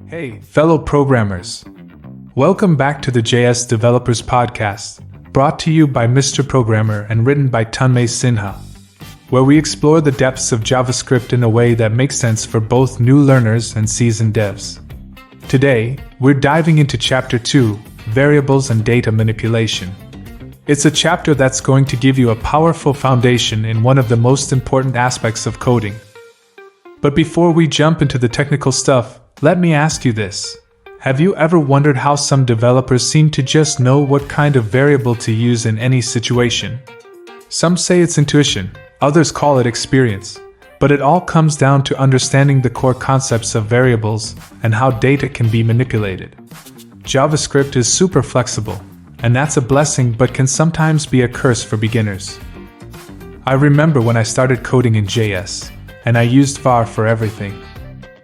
Hey, fellow programmers. Welcome back to the JS Developers Podcast, brought to you by Mr. Programmer and written by Tanmay Sinha, where we explore the depths of JavaScript in a way that makes sense for both new learners and seasoned devs. Today, we're diving into Chapter 2, Variables and Data Manipulation. It's a chapter that's going to give you a powerful foundation in one of the most important aspects of coding. But before we jump into the technical stuff, let me ask you this. Have you ever wondered how some developers seem to just know what kind of variable to use in any situation? Some say it's intuition, others call it experience, but it all comes down to understanding the core concepts of variables and how data can be manipulated. JavaScript is super flexible, and that's a blessing but can sometimes be a curse for beginners. I remember when I started coding in JS, and I used var for everything.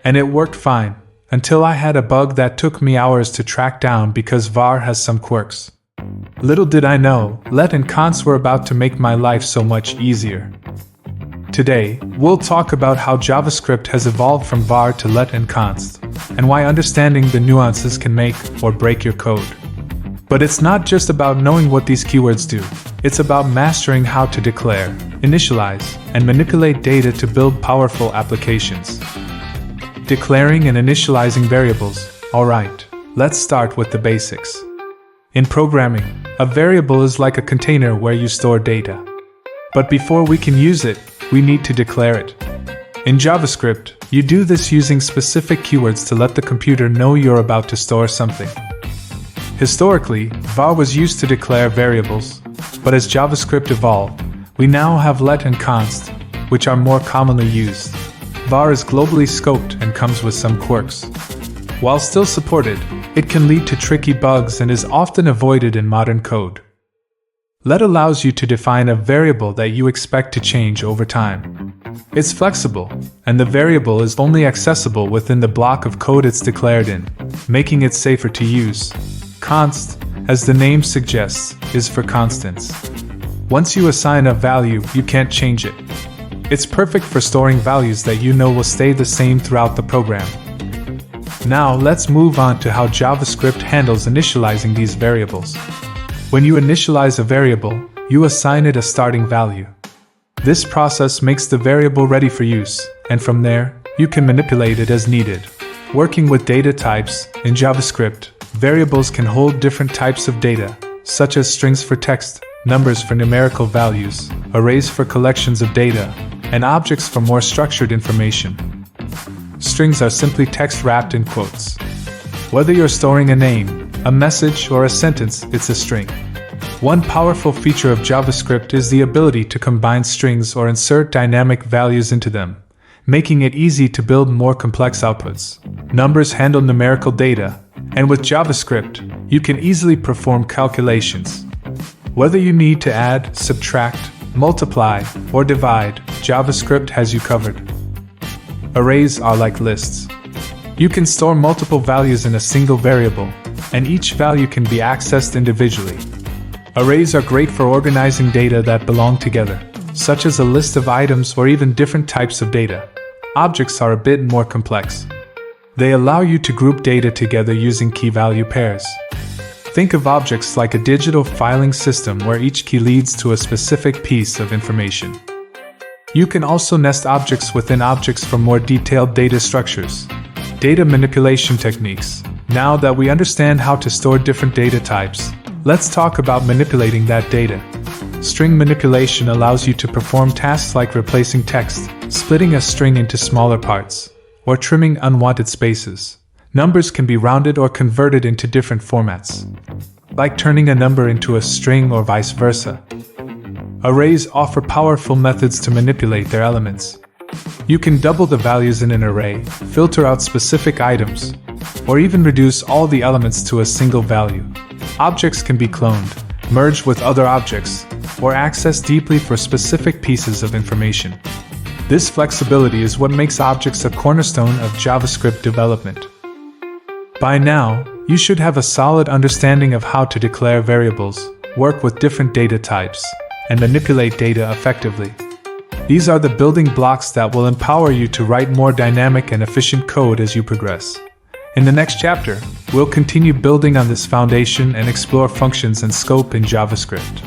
And it worked fine, until I had a bug that took me hours to track down because var has some quirks. Little did I know, let and const were about to make my life so much easier. Today, we'll talk about how JavaScript has evolved from var to let and const, and why understanding the nuances can make or break your code. But it's not just about knowing what these keywords do, it's about mastering how to declare, initialize, and manipulate data to build powerful applications. Declaring and initializing variables. Alright, let's start with the basics. In programming, a variable is like a container where you store data. But before we can use it, we need to declare it. In JavaScript, you do this using specific keywords to let the computer know you're about to store something. Historically, var was used to declare variables, but as JavaScript evolved, we now have let and const, which are more commonly used. var is globally scoped and comes with some quirks. While still supported, it can lead to tricky bugs and is often avoided in modern code. Let allows you to define a variable that you expect to change over time. It's flexible, and the variable is only accessible within the block of code it's declared in, making it safer to use. Const, as the name suggests, is for constants. Once you assign a value, you can't change it. It's perfect for storing values that you know will stay the same throughout the program. Now let's move on to how JavaScript handles initializing these variables. When you initialize a variable, you assign it a starting value. This process makes the variable ready for use, and from there, you can manipulate it as needed. Working with data types, in JavaScript, variables can hold different types of data, such as strings for text, numbers for numerical values, arrays for collections of data, and objects for more structured information. Strings are simply text wrapped in quotes. Whether you're storing a name, a message, or a sentence, it's a string. One powerful feature of JavaScript is the ability to combine strings or insert dynamic values into them, making it easy to build more complex outputs. Numbers handle numerical data, and with JavaScript, you can easily perform calculations. Whether you need to add, subtract, multiply, or divide, JavaScript has you covered. Arrays are like lists. You can store multiple values in a single variable, and each value can be accessed individually. Arrays are great for organizing data that belong together, such as a list of items or even different types of data. Objects are a bit more complex. They allow you to group data together using key-value pairs. Think of objects like a digital filing system where each key leads to a specific piece of information. You can also nest objects within objects for more detailed data structures. Data manipulation techniques. Now that we understand how to store different data types, let's talk about manipulating that data. String manipulation allows you to perform tasks like replacing text, splitting a string into smaller parts, or trimming unwanted spaces. Numbers can be rounded or converted into different formats, like turning a number into a string or vice versa. Arrays offer powerful methods to manipulate their elements. You can double the values in an array, filter out specific items, or even reduce all the elements to a single value. Objects can be cloned, merged with other objects, or accessed deeply for specific pieces of information. This flexibility is what makes objects a cornerstone of JavaScript development. By now, you should have a solid understanding of how to declare variables, work with different data types, and manipulate data effectively. These are the building blocks that will empower you to write more dynamic and efficient code as you progress. In the next chapter, we'll continue building on this foundation and explore functions and scope in JavaScript.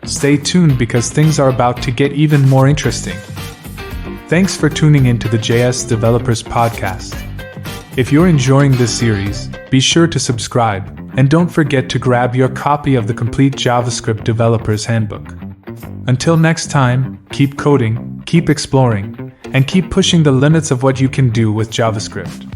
Stay tuned because things are about to get even more interesting. Thanks for tuning in to the JS Developers Podcast. If you're enjoying this series, be sure to subscribe, and don't forget to grab your copy of the complete JavaScript Developer's Handbook. Until next time, keep coding, keep exploring, and keep pushing the limits of what you can do with JavaScript.